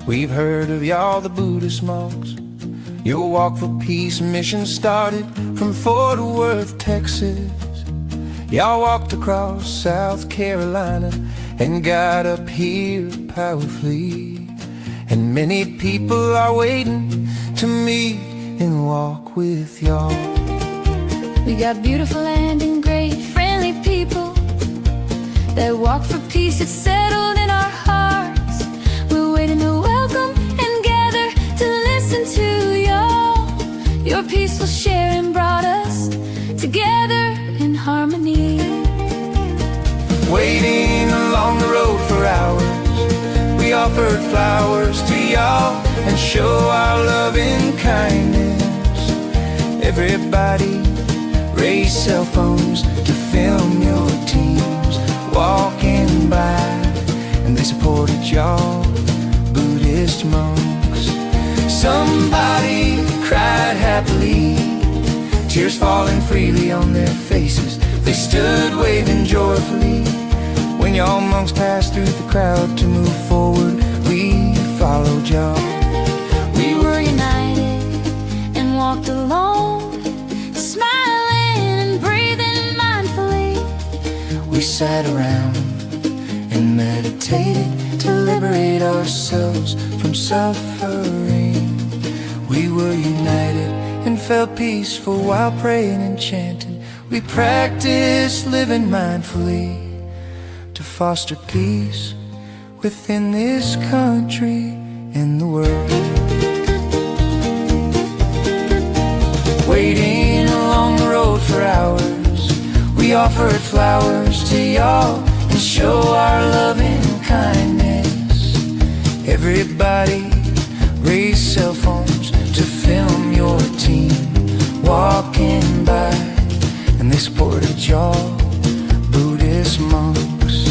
We've heard of y'all, the Buddhist monks. Your walk for peace mission started from Fort Worth, Texas. Y'all walked across South Carolina and got up here powerfully. And many people are waiting to meet and walk with y'all. We got beautiful land and great friendly people that walk for peace, it's settled in our hearts. We're waiting to welcome and gather to listen to y'all. Your peaceful sharing brought us together in harmony. Waiting along the road for hours, we offered flowers to y'all and show our love and kindness. Everybody raised cell phones to film your teams walking by, and they supported y'all, Buddhist monks. Somebody cried happily, tears falling freely on their faces. They stood waving joyfully when y'all monks passed through the crowd to move forward. We followed y'all. We were united and walked alone, smiling and breathing mindfully. We sat around and meditated to liberate ourselves from suffering. We were united and felt peaceful while praying and chanting. We practiced living mindfully to foster peace within this country and the world. Waiting along the road for hours, we offered flowers to y'all and show our love and kindness. Everybody raised cell phones to film your team walking by, and they supported y'all, Buddhist monks.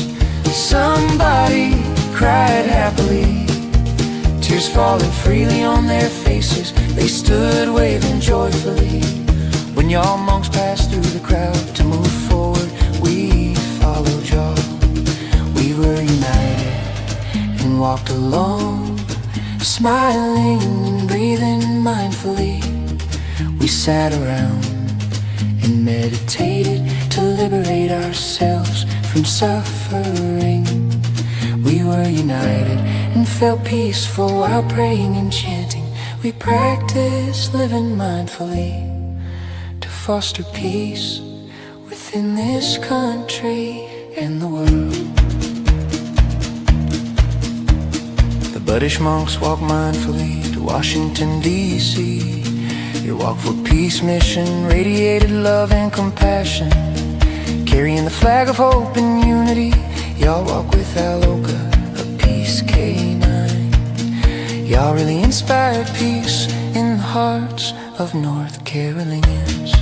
Somebody cried happily, tears falling freely on their faces. They stood waving joyfully when y'all monks passed through the crowd to move forward. We followed y'all. We were united and walked along, smiling and breathing mindfully. We sat around and meditated to liberate ourselves from suffering. We were united and felt peaceful while praying and chanting. We practiced living mindfully to foster peace within this country and the world. The Buddhist monks walked mindfully to Washington, D.C. Your walk for peace mission radiated love and compassion, carrying the flag of hope and unity. Y'all walk with Aloka, a peace canine. Y'all really inspired peace in the hearts of North Carolinians,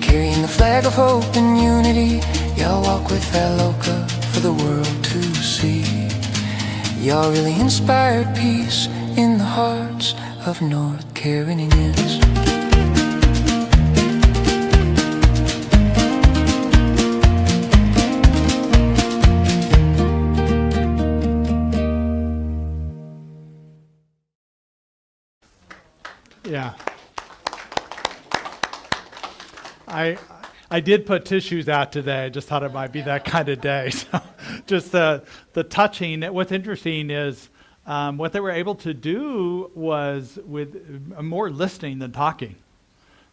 carrying the flag of hope and unity. Y'all walk with Aloka for the world to see. Y'all really inspired peace in the hearts of North Carolinians. Yeah. I did put tissues out today. I just thought it might be that kind of day. So just the touching. What's interesting is what they were able to do was with more listening than talking.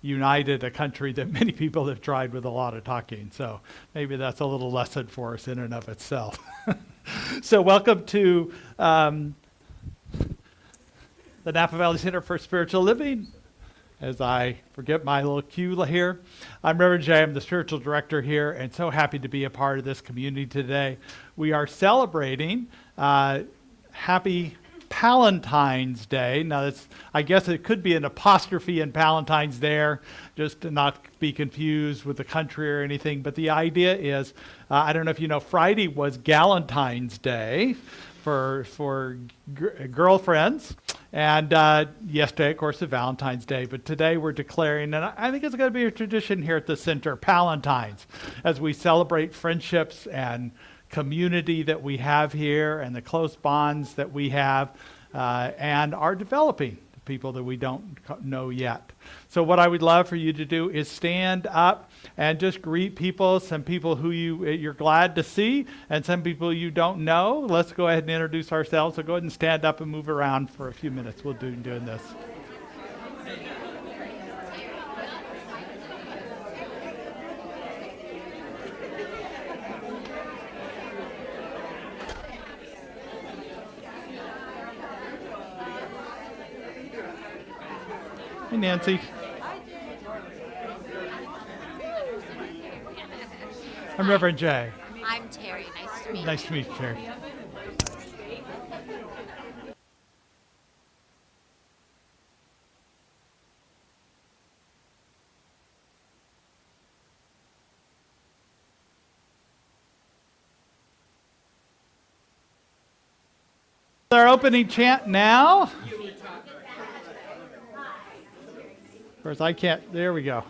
United a country that many people have tried with a lot of talking. So maybe that's a little lesson for us in and of itself. So welcome to the Napa Valley Center for Spiritual Living. As I forget my little cue here, I'm Reverend Jay. I'm the spiritual director here, and so happy to be a part of this community today. We are celebrating Happy Palentine's Day. Now, I guess it could be an apostrophe in Palentine's there, just to not be confused with the country or anything. But the idea is, I don't know if you know, Friday was Galentine's Day for girlfriends. And yesterday, of course, is Valentine's Day. But today we're declaring, and I think it's going to be a tradition here at the center, Palentine's, as we celebrate friendships and community that we have here and the close bonds that we have. and are developing the people that we don't know yet. So what I would love for you to do is stand up and just greet people, some people who you're glad to see, and some people you don't know. Let's go ahead and introduce ourselves. So go ahead and stand up and move around for a few minutes. We'll do doing this. Hey, Nancy. I'm Reverend Jay. I'm Terry. Nice to meet you. Nice to meet you, Terry. Our opening chant now. Of course, I can't. There we go.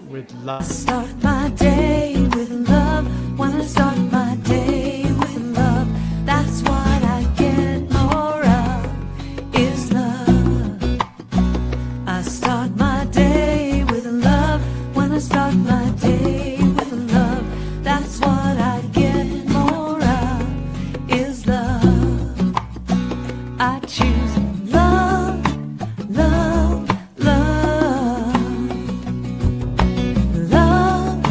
With love. Start my day with love. Wanna start my day with love. That's what I get more of, is love. I start my day with love. Wanna start my day with love. That's what I get more of, is love. I choose love, love, love. Love,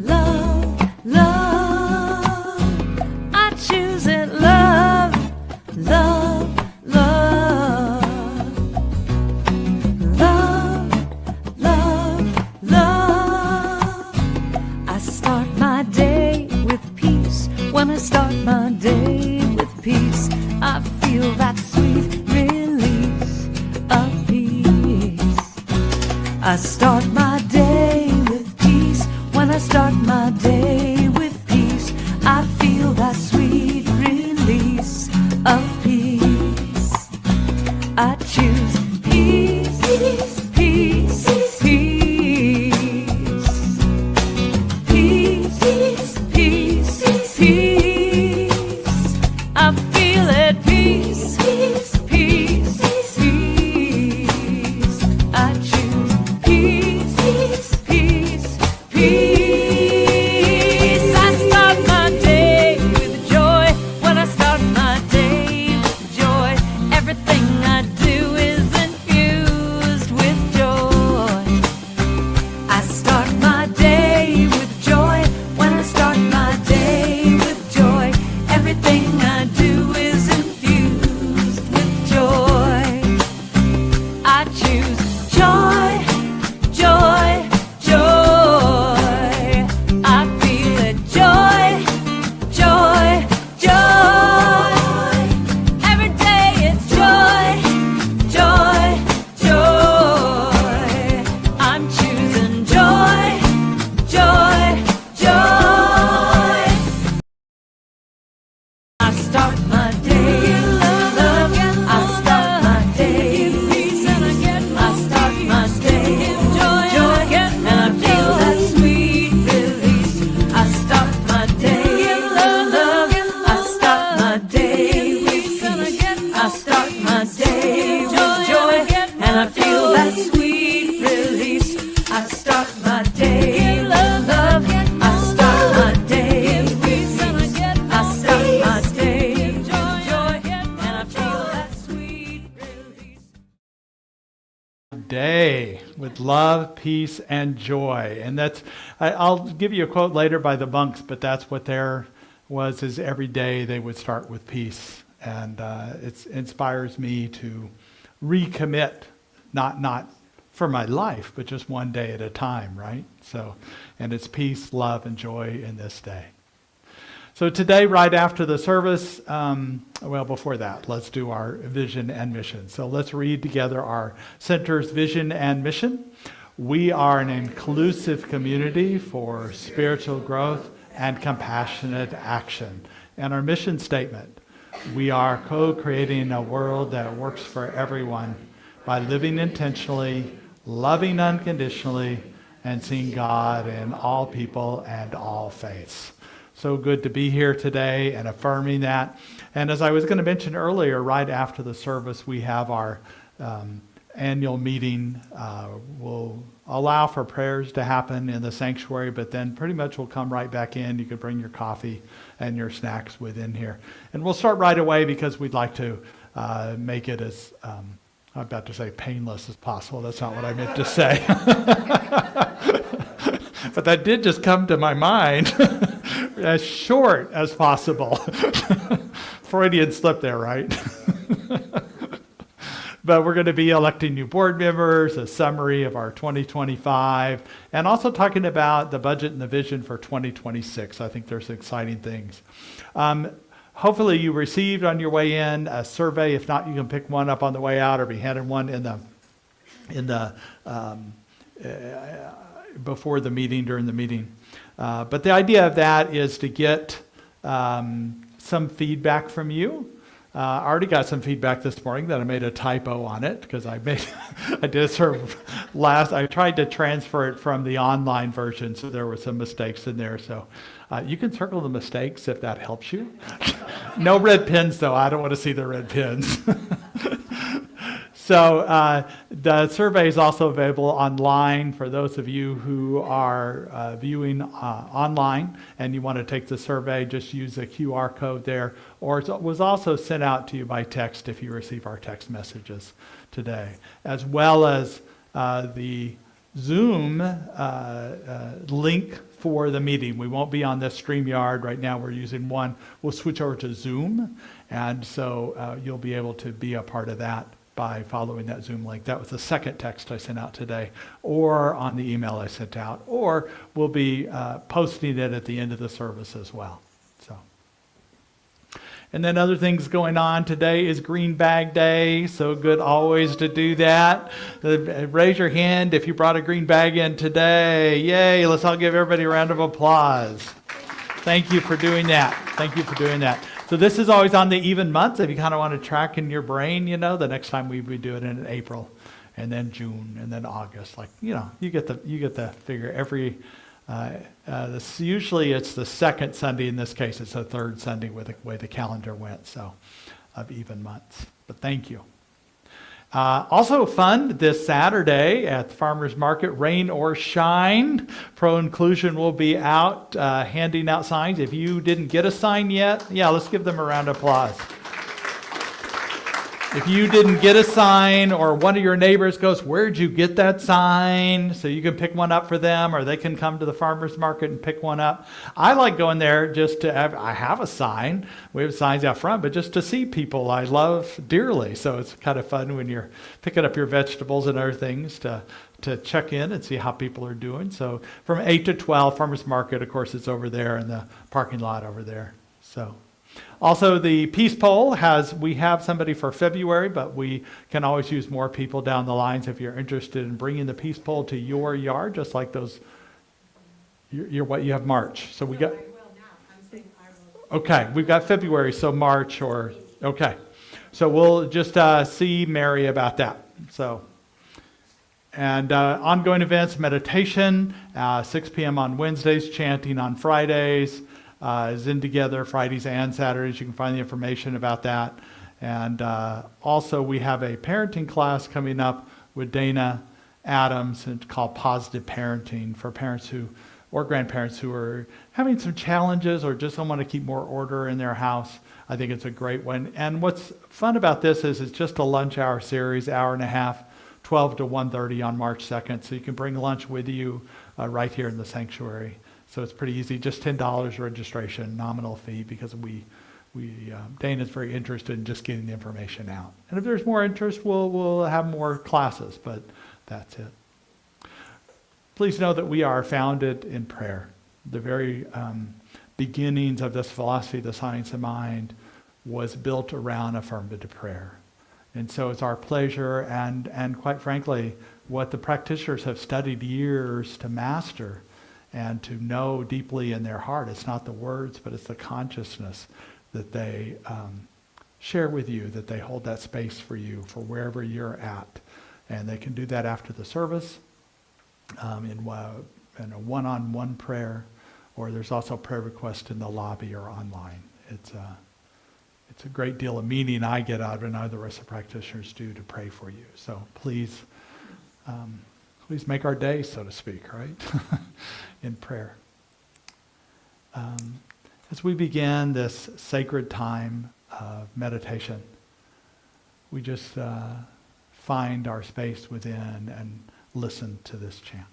love, love. I choose it. Love, love, love. Love, love, love. I start my day with peace. When I start my day with peace, I feel that sweet release of peace. I start my day with peace. When I start my day with peace, I feel that sweet release of peace. I choose peace, peace, peace, peace. Peace, peace, peace, peace. I feel it. Peace, peace, peace, peace. I choose peace, peace, peace, peace. I start my day with joy. When I start my day with joy, everything I do is infused with joy. I start my day with joy. When I start my day with joy, everything I do is infused with joy. I choose joy, joy, joy. I feel it. Joy, joy, joy. Every day it's joy, joy, joy. I'm choosing joy, joy, joy. I start my day with love. I start my day with peace, and I start my day with joy, and I feel that sweet release. I start my day with love. I start my day with peace, I start my day with joy, and I feel that sweet release. I start my day with love. I start my day with peace, I start my day with joy, and I feel that sweet release. Day with love, peace, and joy. And I'll give you a quote later by the monks, but that's what there was, is every day they would start with peace. And it inspires me to recommit, not for my life, but just one day at a time, right? So, and it's peace, love, and joy in this day. So today, right after the service, before that, let's do our vision and mission. So let's read together our center's vision and mission. We are an inclusive community for spiritual growth and compassionate action. And our mission statement: we are co-creating a world that works for everyone by living intentionally, loving unconditionally, and seeing God in all people and all faiths. So good to be here today and affirming that. And as I was going to mention earlier, right after the service, we have our annual meeting. We'll allow for prayers to happen in the sanctuary, but then pretty much we'll come right back in. You could bring your coffee and your snacks within here. And we'll start right away because we'd like to make it as, I'm about to say painless as possible. That's not what I meant to say. But that did just come to my mind. As short as possible. Freudian slip there, right? But we're going to be electing new board members, a summary of our 2025, and also talking about the budget and the vision for 2026. I think there's exciting things. Hopefully you received on your way in a survey. If not, you can pick one up on the way out or be handed one before the meeting, during the meeting. But the idea of that is to get some feedback from you. I already got some feedback this morning that I made a typo on it because I did sort of I tried to transfer it from the online version, so there were some mistakes in there. So you can circle the mistakes if that helps you. No red pens though, I don't want to see the red pens. So the survey is also available online for those of you who are viewing online and you want to take the survey. Just use the QR code there, or it was also sent out to you by text if you receive our text messages today, as well as the Zoom link for the meeting. We won't be on this StreamYard right now. We're using one. We'll switch over to Zoom, and so you'll be able to be a part of that by following that Zoom link. That was the second text I sent out today, or on the email I sent out, or we'll be posting it at the end of the service as well. So, and then other things going on today is Green Bag Day. So good always to do that. Raise your hand if you brought a green bag in today. Yay, let's all give everybody a round of applause. Thank you for doing that. Thank you for doing that. So this is always on the even months. If you kind of want to track in your brain, the next time we would do it in April, and then June, and then August. You get the figure. Every usually it's the second Sunday. In this case, it's the third Sunday with the way the calendar went. So of even months. But thank you. Also fun this Saturday at the Farmers Market, rain or shine. Pro Inclusion will be out handing out signs. If you didn't get a sign yet, let's give them a round of applause. If you didn't get a sign, or one of your neighbors goes, "Where'd you get that sign?" So you can pick one up for them, or they can come to the farmer's market and pick one up. I like going there just to I have a sign. We have signs out front, but just to see people I love dearly. So it's kind of fun when you're picking up your vegetables and other things to check in and see how people are doing. So from 8 to 12, farmer's market, of course, it's over there in the parking lot over there. So. Also, the Peace Poll we have somebody for February, but we can always use more people down the lines if you're interested in bringing the Peace Poll to your yard, just like those. You have March. So we got. Okay, we've got February, so March okay. So we'll just see Mary about that. So. And ongoing events, meditation, 6 p.m. on Wednesdays, chanting on Fridays. Zen Together Fridays and Saturdays. You can find the information about that. And also we have a parenting class coming up with Dana Adams. It's called Positive Parenting for parents or grandparents who are having some challenges or just don't want to keep more order in their house. I think it's a great one. And what's fun about this is it's just a lunch hour series, hour and a half, 12 to 1:30 on March 2nd. So you can bring lunch with you right here in the sanctuary. So it's pretty easy, just $10 registration, nominal fee, because Dana's very interested in just getting the information out. And if there's more interest, we'll have more classes, but that's it. Please know that we are founded in prayer. The very beginnings of this philosophy, the science of mind, was built around affirmative prayer. And so it's our pleasure and quite frankly, what the practitioners have studied years to master and to know deeply in their heart. It's not the words, but it's the consciousness that they share with you, that they hold that space for you, for wherever you're at. And they can do that after the service in a one-on-one prayer, or there's also prayer requests in the lobby or online. It's a great deal of meaning I get out of it, and other RScP practitioners do, to pray for you. So please make our day, so to speak, right? In prayer. As we begin this sacred time of meditation, we just find our space within and listen to this chant.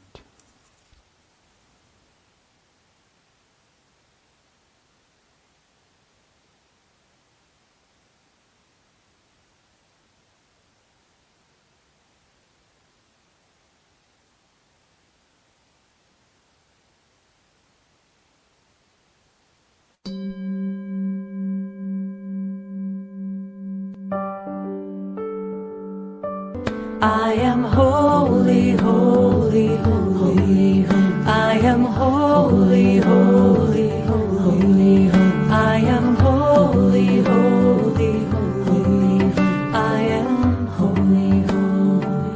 I am holy, holy, holy. I am holy, holy, holy. I am holy, holy, holy. I am holy, holy,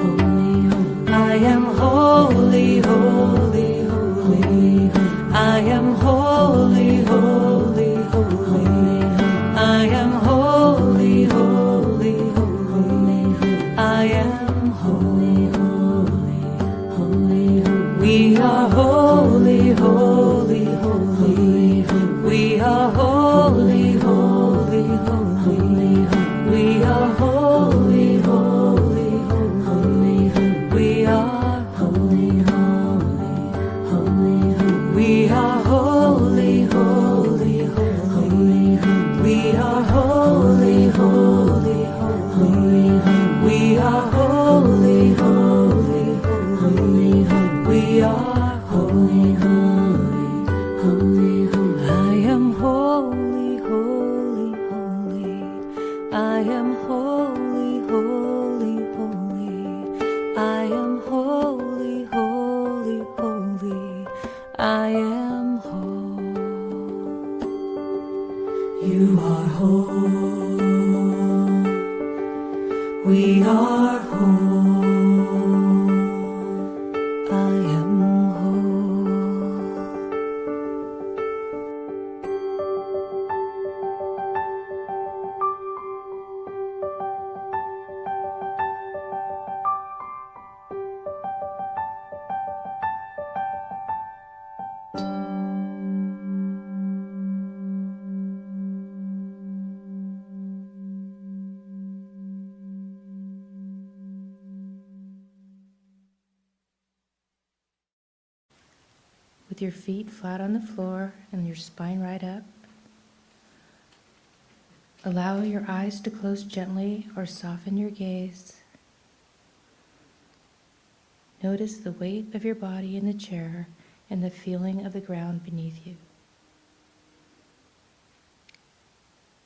holy. I am holy, holy, holy. I am holy, holy, holy. I am holy, holy, holy. I am holy, holy, holy, holy. We are holy, holy, holy. We are holy, holy, holy. We are holy, holy, holy. We are holy, holy, holy. We are holy, holy, holy. We are holy, holy, holy. We are holy, holy, holy. We are holy, holy, holy, holy. I am holy, holy, holy. I am holy, holy, holy. I am holy, holy, holy. I am whole. You are whole. We are whole. I am whole. With your feet flat on the floor and your spine right up, allow your eyes to close gently or soften your gaze. Notice the weight of your body in the chair and the feeling of the ground beneath you.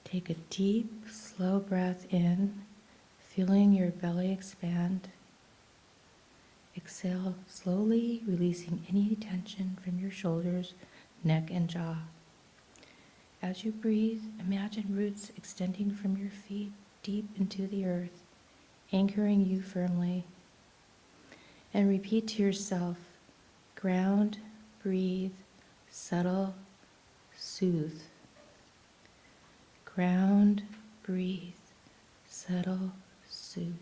Take a deep, slow breath in, feeling your belly expand. Exhale slowly, releasing any tension from your shoulders, neck, and jaw. As you breathe, imagine roots extending from your feet deep into the earth, anchoring you firmly. And repeat to yourself, ground, breathe, settle, soothe. Ground, breathe, settle, soothe.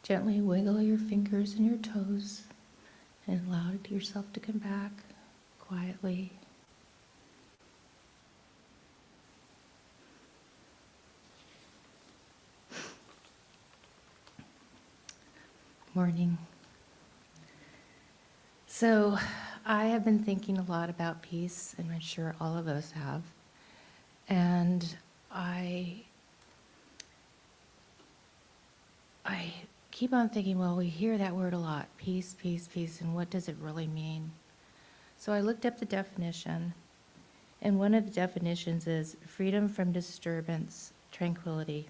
Gently wiggle your fingers and your toes and allow yourself to come back quietly. Morning. So I have been thinking a lot about peace, and I'm sure all of us have. And I keep on thinking, well, we hear that word a lot, peace, peace, peace, and what does it really mean? So I looked up the definition, and one of the definitions is freedom from disturbance, tranquility.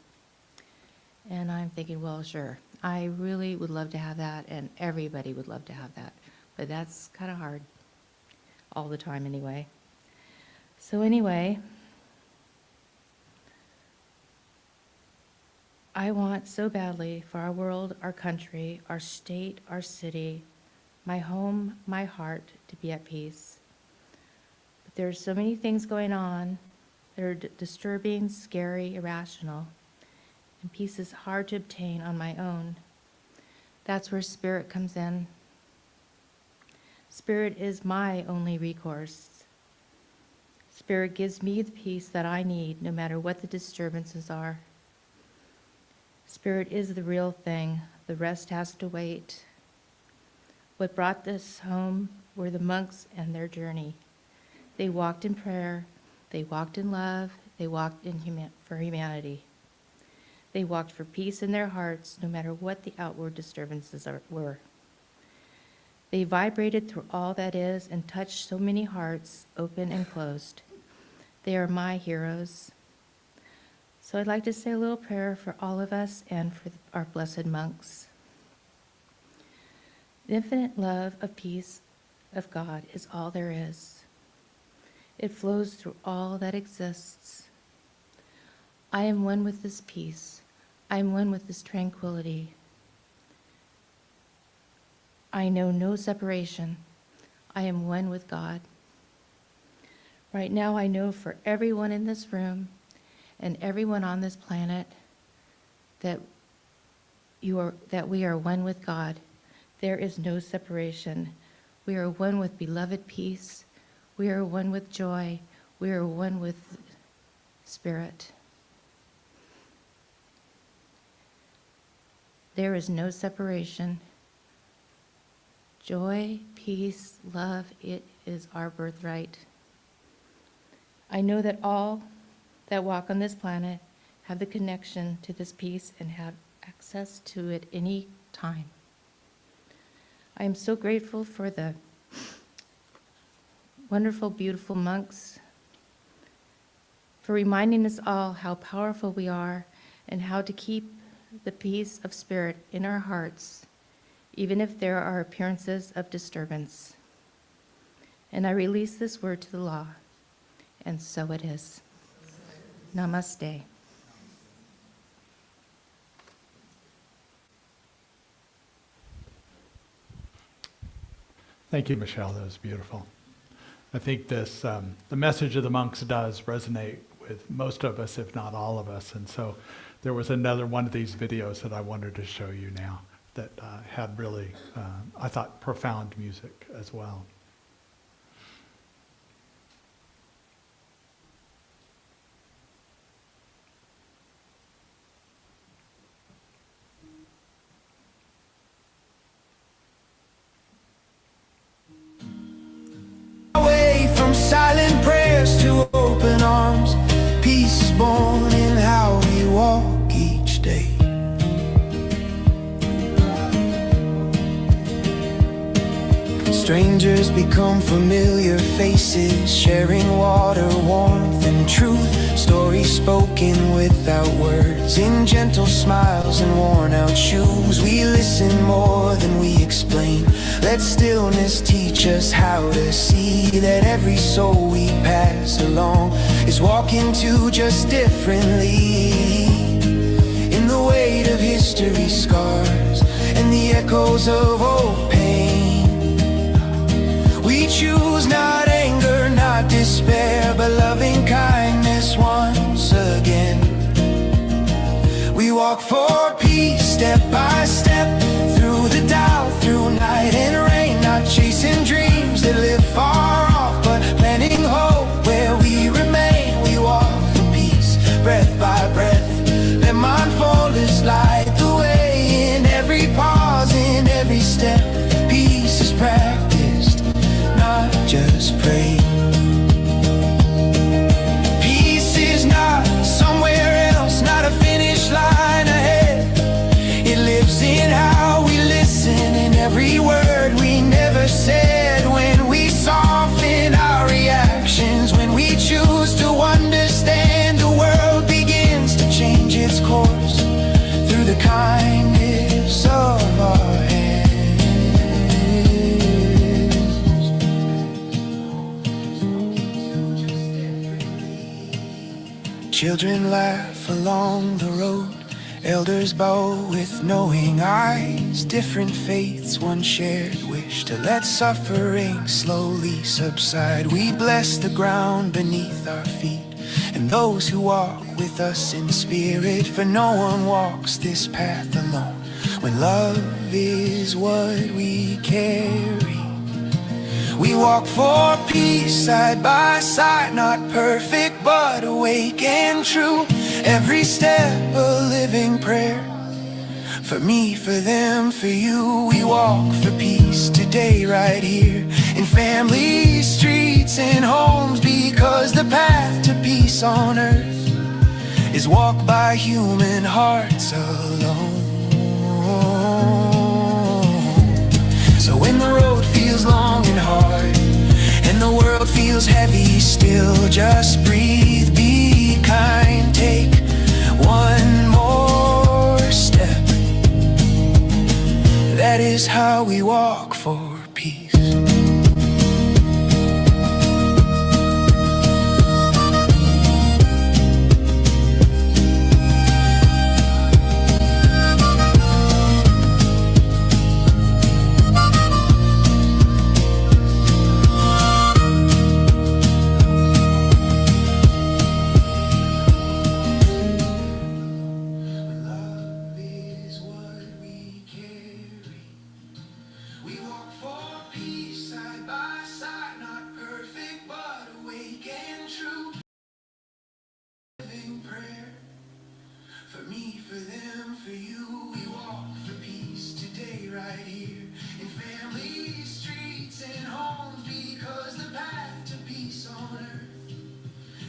And I'm thinking, well, sure, I really would love to have that, and everybody would love to have that. But that's kind of hard all the time anyway. So anyway, I want so badly for our world, our country, our state, our city, my home, my heart to be at peace. But there are so many things going on that are disturbing, scary, irrational, and peace is hard to obtain on my own. That's where Spirit comes in. Spirit is my only recourse. Spirit gives me the peace that I need, no matter what the disturbances are. Spirit is the real thing. The rest has to wait. What brought this home were the monks and their journey. They walked in prayer. They walked in love. They walked for humanity. They walked for peace in their hearts, no matter what the outward disturbances were. They vibrated through all that is and touched so many hearts, open and closed. They are my heroes. So I'd like to say a little prayer for all of us and for our blessed monks. The infinite love of peace of God is all there is. It flows through all that exists. I am one with this peace. I am one with this tranquility. I know no separation. I am one with God. Right now, I know for everyone in this room and everyone on this planet that we are one with God. There is no separation. We are one with beloved peace. We are one with joy. We are one with Spirit. There is no separation. Joy, peace, love, it is our birthright. I know that all that walk on this planet have the connection to this peace and have access to it any time. I am so grateful for the wonderful, beautiful monks, for reminding us all how powerful we are and how to keep the peace of Spirit in our hearts, even if there are appearances of disturbance. And I release this word to the law, and so it is. Namaste. Thank you, Michelle. That was beautiful. I think this, the message of the monks does resonate with most of us, if not all of us. And so there was another one of these videos that I wanted to show you now that had really, I thought, profound music as well. Away from silent prayers to open arms, peace is born in how we walk each day. Strangers become familiar faces, sharing water, warmth, and truth. Stories spoken without words, in gentle smiles and worn out shoes. We listen more than we explain. Let stillness teach us how to see that every soul we pass along is walking to just differently. In the weight of history's scars and the echoes of old pain, we choose not anger, not despair, but loving kindness once again. We walk for peace, step by step, through the doubt, through night and rain, not chasing dreams that live far off, but planting hope where we remain. We walk for peace, breath by breath. Let mindfulness light the way in every pause, in every step. Peace is practiced, not just prayed. Peace is not somewhere else, not a finish line ahead. It lives in how we listen, in every word we never said. When we soften our reactions, when we choose to understand, the world begins to change its course through the kindness Children laugh along the road, elders bow with knowing eyes. Different faiths, one shared wish to let suffering slowly subside. We bless the ground beneath our feet and those who walk with us in spirit, for no one walks this path alone when love is what we carry. We walk for peace side by side, not perfect but awake and true. Every step a living prayer, for me, for them, for you. We walk for peace today right here, in families, streets and homes, because the path to peace on earth is walked by human hearts alone. So when the road feels long and hard and the world feels heavy still, just breathe, be kind, take one more step. That is how we walk for peace. For me, for them, for you. We walk for peace today right here, in families, streets and homes, because the path to peace on earth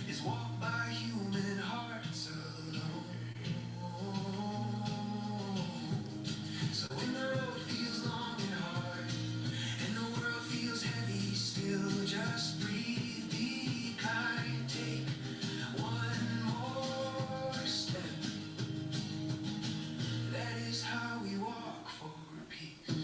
is walked by human hearts alone. So when the road feels long and hard and the world feels heavy still, just breathe, be kind, take one more step. That is how we walk for peace.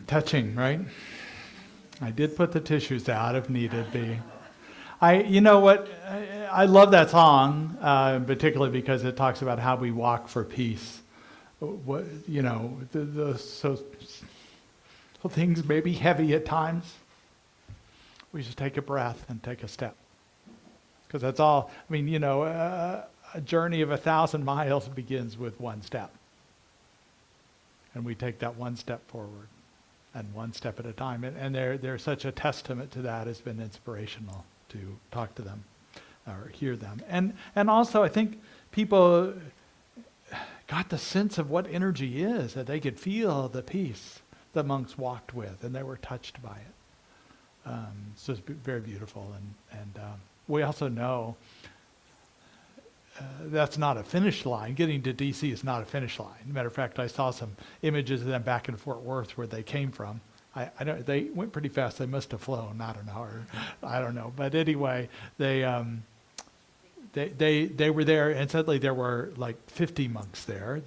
Touching, right? I did put the tissues out if needed be. You know what? I love that song, particularly because it talks about how we walk for peace. What, you know, so things may be heavy at times. We just take a breath and take a step, because that's all. I mean, you know, a journey of 1,000 miles begins with one step, and we take that one step forward. And one step at a time. And they're such a testament to that. It's been inspirational to talk to them or hear them. And also I think people got the sense of what energy is, that they could feel the peace the monks walked with, and they were touched by it. So it's very beautiful. And we also know that's not a finish line. Getting to DC is not a finish line. Matter of fact, I saw some images of them back in Fort Worth where they came from. I don't. They went pretty fast. They must have flown. I don't know. Or, I don't know. But anyway, they were there, and suddenly there were like 50 monks there.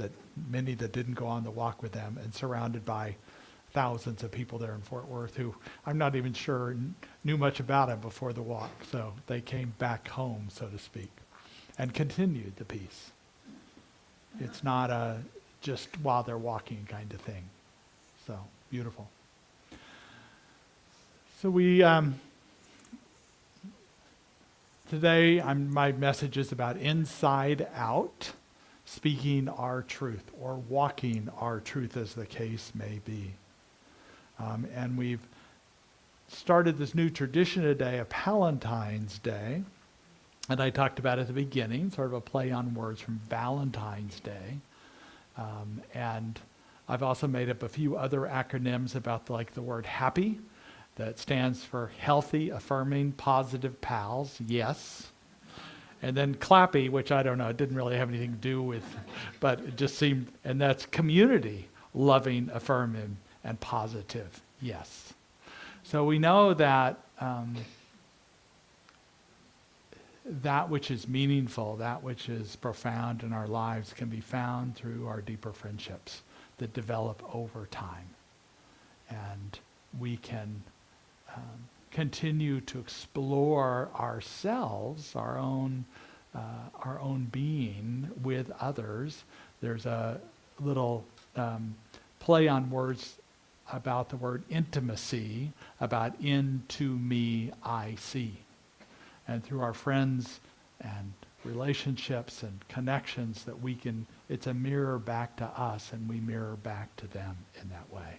Many that didn't go on the walk with them, and surrounded by thousands of people there in Fort Worth who I'm not even sure knew much about it before the walk. So they came back home, so to speak, and continued the peace. It's not a just while they're walking kind of thing. So beautiful. So we today my message is about inside out, speaking our truth or walking our truth, as the case may be. And we've started this new tradition today of Palentine's Day. And I talked about at the beginning, sort of a play on words from Valentine's Day. And I've also made up a few other acronyms about the word happy. that stands for healthy, affirming, positive pals, yes. And then clappy, which I don't know, it didn't really have anything to do with, but it just seemed, and that's community, loving, affirming, and positive, yes. So we know that that which is meaningful, that which is profound in our lives can be found through our deeper friendships that develop over time. And we can continue to explore ourselves, our own being with others. There's a little play on words about the word intimacy, about into me I see. And through our friends and relationships and connections that we can, it's a mirror back to us and we mirror back to them in that way.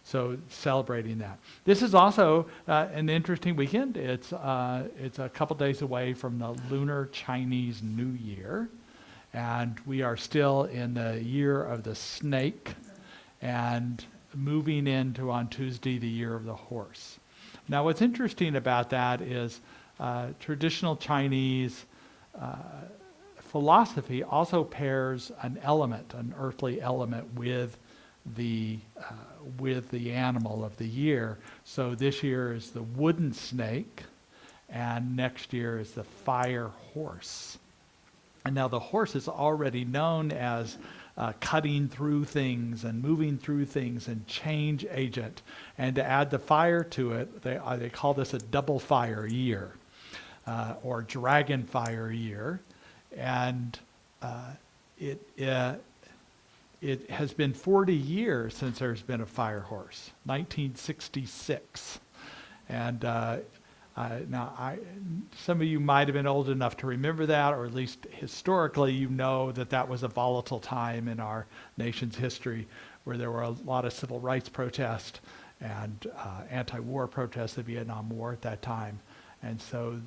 So celebrating that. This is also an interesting weekend. It's a couple days away from the Lunar Chinese New Year. And we are still in the year of the snake and moving into on Tuesday the year of the horse. Now what's interesting about that is traditional Chinese philosophy also pairs an element, an earthly element, with the animal of the year. So this year is the wooden snake, and next year is the fire horse. And now the horse is already known as cutting through things and moving through things and change agent. And to add the fire to it, they call this a double fire year, or dragon fire year. And it has been 40 years since there's been a fire horse, 1966. And some of you might have been old enough to remember that, or at least historically you know that was a volatile time in our nation's history where there were a lot of civil rights protests and anti-war protests, the Vietnam War at that time. And so,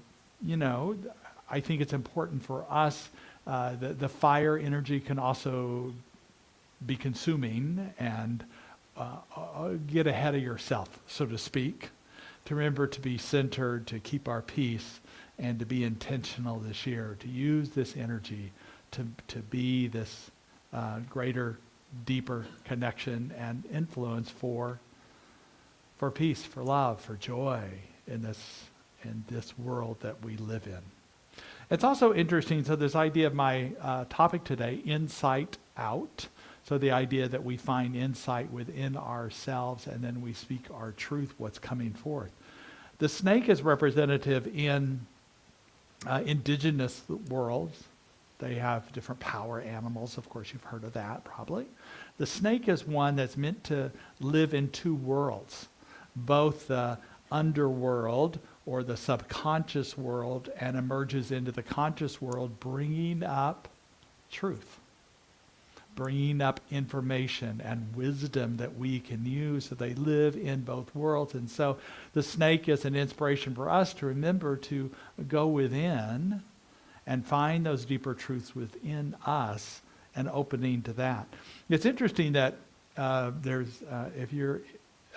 I think it's important for us, the fire energy can also be consuming and get ahead of yourself, so to speak, to remember to be centered, to keep our peace, and to be intentional this year, to use this energy to be this greater, deeper connection and influence for peace, for love, for joy in this world that we live in. It's also interesting, so this idea of my topic today, insight out. So the idea that we find insight within ourselves and then we speak our truth, what's coming forth. The snake is representative in indigenous worlds. They have different power animals. Of course, you've heard of that probably. The snake is one that's meant to live in two worlds, both the underworld or the subconscious world, and emerges into the conscious world, bringing up truth, bringing up information and wisdom that we can use, so they live in both worlds. And so the snake is an inspiration for us to remember to go within and find those deeper truths within us and opening to that. It's interesting that there's, if you're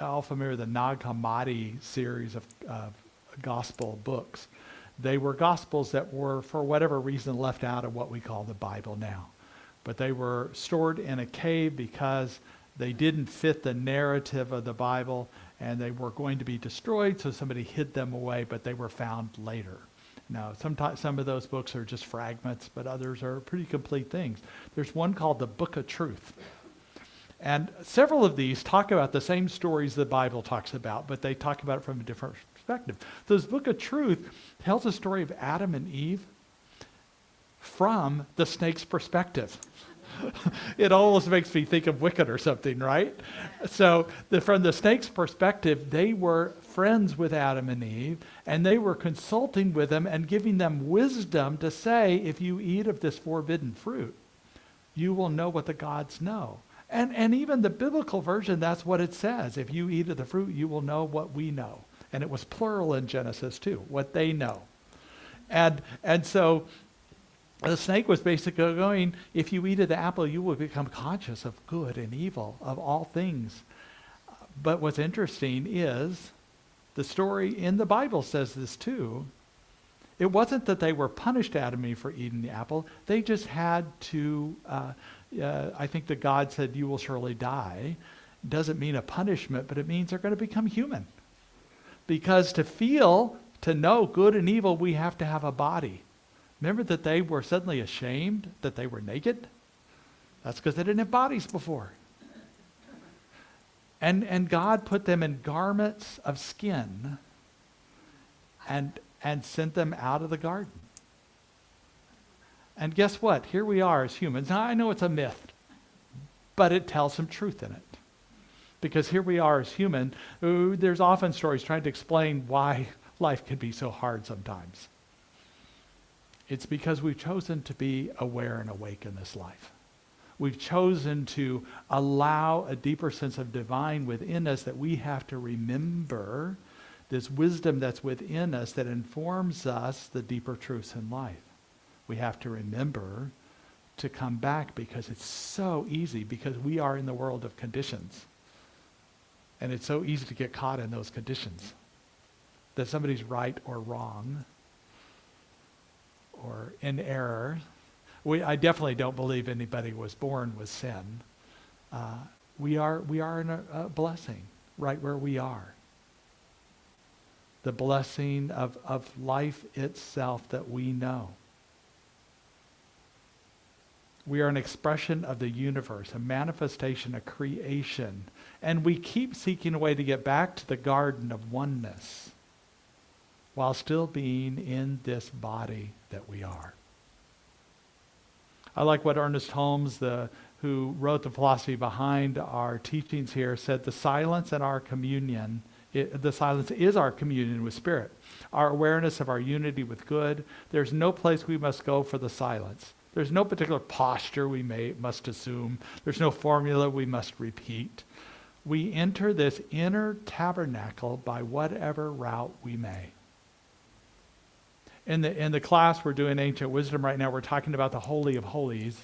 all familiar with the Nag Hammadi series of gospel books, they were gospels that were, for whatever reason, left out of what we call the Bible now. But they were stored in a cave because they didn't fit the narrative of the Bible, and they were going to be destroyed, so somebody hid them away, but they were found later. Now, sometimes some of those books are just fragments, but others are pretty complete things. There's one called the Book of Truth. And several of these talk about the same stories the Bible talks about, but they talk about it from a different perspective. So this Book of Truth tells the story of Adam and Eve from the snake's perspective. It almost makes me think of Wicked or something, right? So from the snake's perspective, they were friends with Adam and Eve, and they were consulting with them and giving them wisdom to say, if you eat of this forbidden fruit, you will know what the gods know. And even the biblical version, that's what it says. If you eat of the fruit, you will know what we know. And it was plural in Genesis too, what they know. And so the snake was basically going, if you eat of the apple, you will become conscious of good and evil, of all things. But what's interesting is The story in the Bible says this too. It wasn't that they were punished, Adam and Eve, for eating the apple. They just had to, I think that God said, you will surely die. Doesn't mean a punishment, but it means they're going to become human. Because to know good and evil, we have to have a body. Remember that they were suddenly ashamed that they were naked? That's because they didn't have bodies before. And God put them in garments of skin and sent them out of the garden. And guess what? Here we are as humans. Now, I know it's a myth, but it tells some truth in it. Because here we are as human. There's often stories trying to explain why life can be so hard sometimes. It's because we've chosen to be aware and awake in this life. We've chosen to allow a deeper sense of divine within us that we have to remember this wisdom that's within us that informs us the deeper truths in life. We have to remember to come back because it's so easy, because we are in the world of conditions. And it's so easy to get caught in those conditions. That somebody's right or wrong or in error. I definitely don't believe anybody was born with sin. We are in a blessing right where we are. The blessing of life itself that we know. We are an expression of the universe, a manifestation, a creation. And we keep seeking a way to get back to the garden of oneness while still being in this body that we are. I like what Ernest Holmes, who wrote the philosophy behind our teachings here, said the silence in our communion, the silence is our communion with Spirit, our awareness of our unity with good. There's no place we must go for the silence. There's no particular posture we must assume. There's no formula we must repeat. We enter this inner tabernacle by whatever route we may. In the class we're doing Ancient Wisdom right now, we're talking about the Holy of Holies,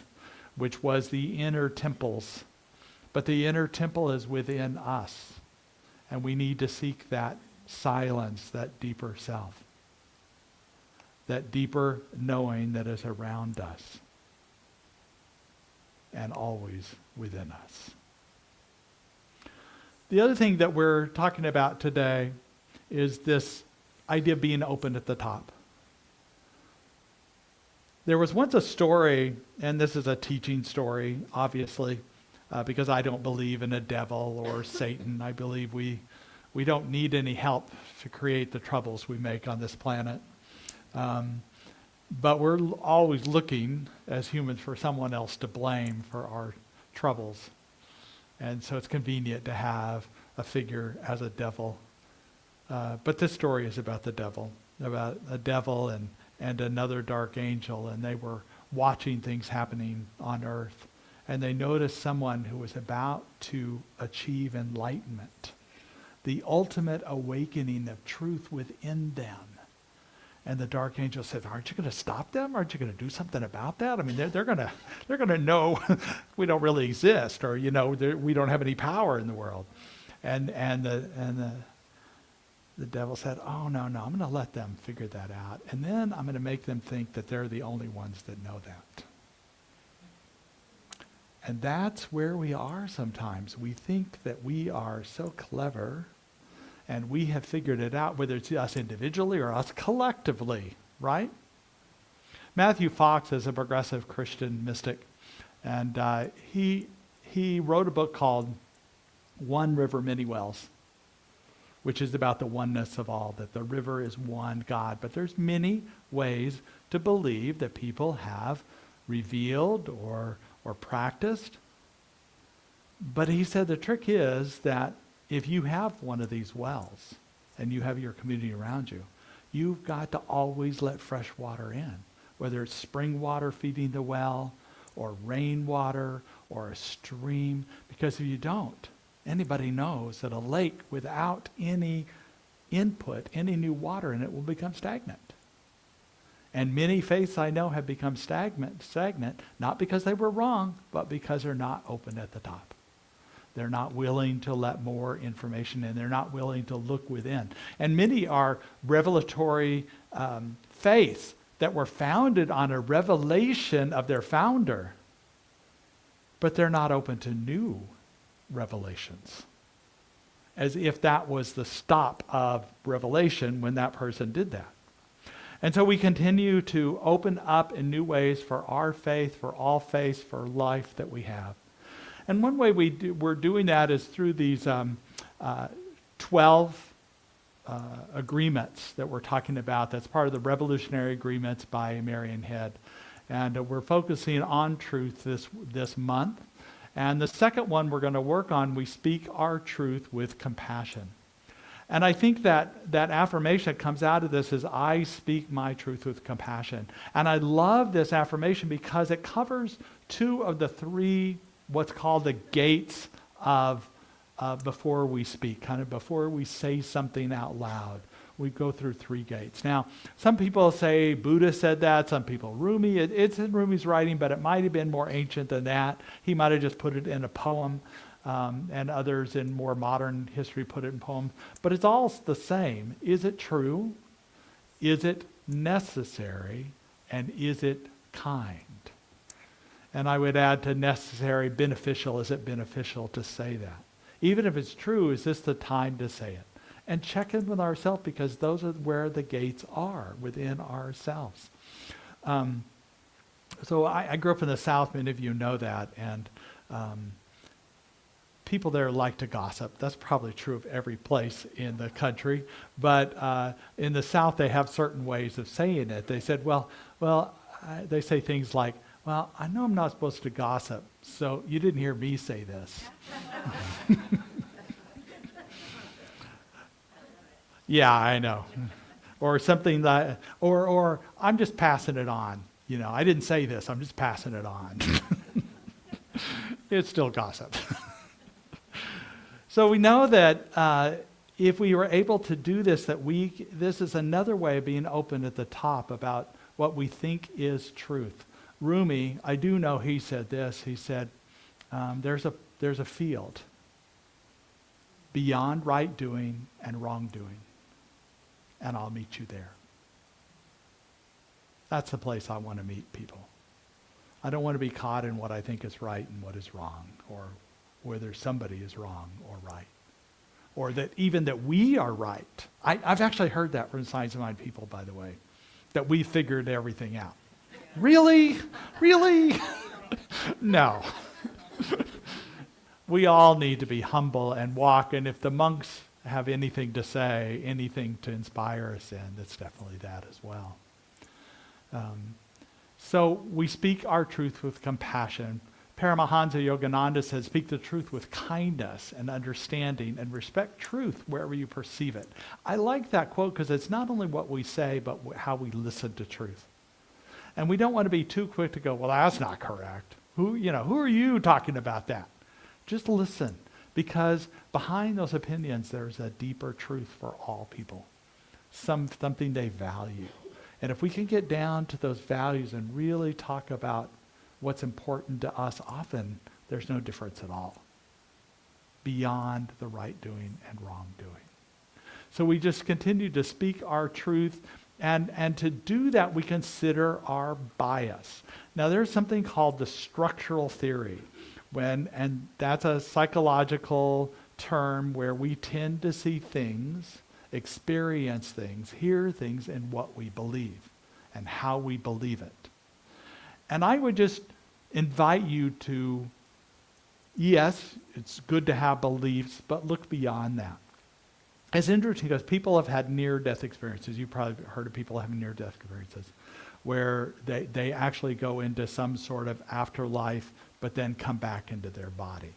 which was the inner temples. But the inner temple is within us. And we need to seek that silence, that deeper self. That deeper knowing that is around us. And always within us. The other thing that we're talking about today is this idea of being open at the top. There was once a story, and this is a teaching story, obviously, because I don't believe in a devil or Satan. I believe we don't need any help to create the troubles we make on this planet. But we're always looking, as humans, for someone else to blame for our troubles. And so it's convenient to have a figure as a devil. But this story is about the devil, about a devil and another dark angel, and they were watching things happening on earth. And they noticed someone who was about to achieve enlightenment, the ultimate awakening of truth within them. And the dark angel said, aren't you going to stop them? Aren't you going to do something about that? I mean, they're going to know we don't really exist, or we don't have any power in the world. And the devil said, oh, no, I'm going to let them figure that out. And then I'm going to make them think that they're the only ones that know that. And that's where we are sometimes. We think that we are so clever and we have figured it out, whether it's us individually or us collectively, right? Matthew Fox is a progressive Christian mystic, and he wrote a book called One River, Many Wells, which is about the oneness of all, that the river is one God. But there's many ways to believe that people have revealed or practiced. But he said the trick is that if you have one of these wells and you have your community around you, you've got to always let fresh water in, whether it's spring water feeding the well or rainwater or a stream, because if you don't, anybody knows that a lake without any input, any new water in it, will become stagnant. And many faiths I know have become stagnant, not because they were wrong, but because they're not open at the top. They're not willing to let more information in. They're not willing to look within. And many are revelatory faiths that were founded on a revelation of their founder, but they're not open to new revelations, as if that was the stop of revelation when that person did that. And so we continue to open up in new ways for our faith, for all faiths, for life that we have. And one way we're doing that is through these 12 agreements that we're talking about. That's part of the Revolutionary Agreements by Marian Head. And we're focusing on truth this month. And the second one we're going to work on, we speak our truth with compassion. And I think that affirmation that comes out of this is, I speak my truth with compassion. And I love this affirmation because it covers two of the three, what's called the gates of before we speak, kind of before we say something out loud. We go through three gates. Now, some people say Buddha said that, some people Rumi. It's in Rumi's writing, but it might have been more ancient than that. He might have just put it in a poem, and others in more modern history put it in poems. But it's all the same. Is it true? Is it necessary? And is it kind? And I would add to necessary, beneficial. Is it beneficial to say that? Even if it's true, is this the time to say it? And check in with ourselves, because those are where the gates are, within ourselves. So I grew up in the South, many of you know that, and people there like to gossip. That's probably true of every place in the country. But in the South, they have certain ways of saying it. They said, they say things like, well, I know I'm not supposed to gossip, so you didn't hear me say this. Yeah, I know. Or something that, or I'm just passing it on. You know, I didn't say this, I'm just passing it on. It's still gossip. So we know that if we were able to do this, this is another way of being open at the top about what we think is truth. Rumi, I do know he said this. He said, there's a field beyond right doing and wrongdoing, and I'll meet you there. That's the place I want to meet people. I don't want to be caught in what I think is right and what is wrong, or whether somebody is wrong or right, or that even that we are right. I've actually heard that from Science of Mind people, by the way, that we figured everything out. Really? Really? No. We all need to be humble and walk, and if the monks have anything to say, anything to inspire us in, that's definitely that as well. So we speak our truth with compassion. Paramahansa Yogananda says, speak the truth with kindness and understanding, and respect truth wherever you perceive it. I like that quote because it's not only what we say, but how we listen to truth. And we don't want to be too quick to go, well, that's not correct. Who are you talking about that? Just listen, because behind those opinions, there's a deeper truth for all people, something they value. And if we can get down to those values and really talk about what's important to us, often there's no difference at all beyond the right doing and wrong doing. So we just continue to speak our truth, and to do that, we consider our bias. Now, there's something called the structural theory, and that's a psychological term where we tend to see things, experience things, hear things in what we believe and how we believe it. And I would just invite you to, yes, it's good to have beliefs, but look beyond that. It's interesting because people have had near-death experiences. You've probably heard of people having near-death experiences where they actually go into some sort of afterlife, but then come back into their body.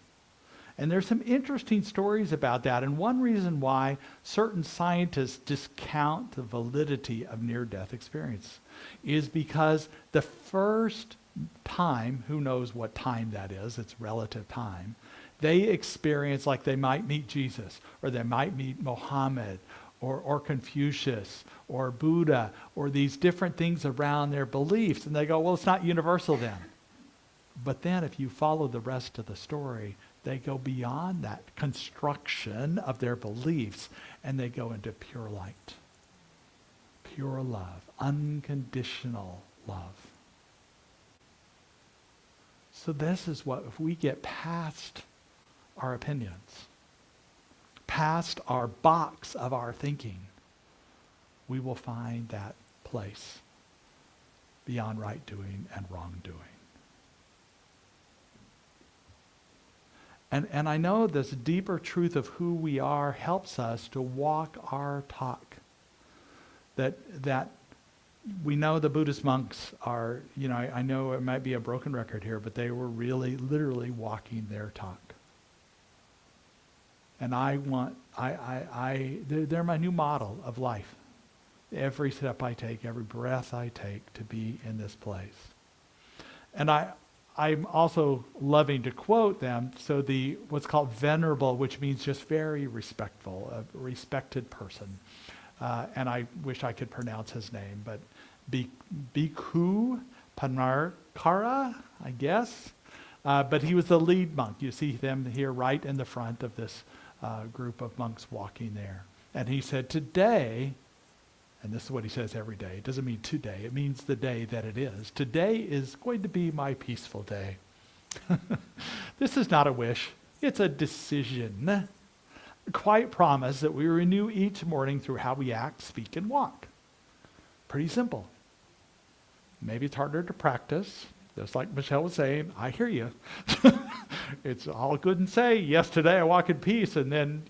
And there's some interesting stories about that. And one reason why certain scientists discount the validity of near-death experience is because the first time, who knows what time that is, it's relative time, they experience, like they might meet Jesus, or they might meet Mohammed, or Confucius, or Buddha, or these different things around their beliefs. And they go, well, it's not universal then. But then if you follow the rest of the story, They go beyond that construction of their beliefs, and they go into pure light, pure love, unconditional love. So this is what, if we get past our opinions, past our box of our thinking, we will find that place beyond right doing and wrong doing. And I know this deeper truth of who we are helps us to walk our talk. That we know the Buddhist monks are, I know it might be a broken record here, but they were really, literally walking their talk. And they're my new model of life. Every step I take, every breath I take to be in this place. And I'm also loving to quote them. So what's called venerable, which means just very respectful, a respected person. And I wish I could pronounce his name, but Bhikkhu Panarkara, I guess. But he was the lead monk. You see them here right in the front of this group of monks walking there. And he said, today, and this is what he says every day. It doesn't mean today. It means the day that it is. Today is going to be my peaceful day. This is not a wish. It's a decision. Quiet promise that we renew each morning through how we act, speak, and walk. Pretty simple. Maybe it's harder to practice. Just like Michelle was saying, I hear you. It's all good and say, yes, today I walk in peace, and then,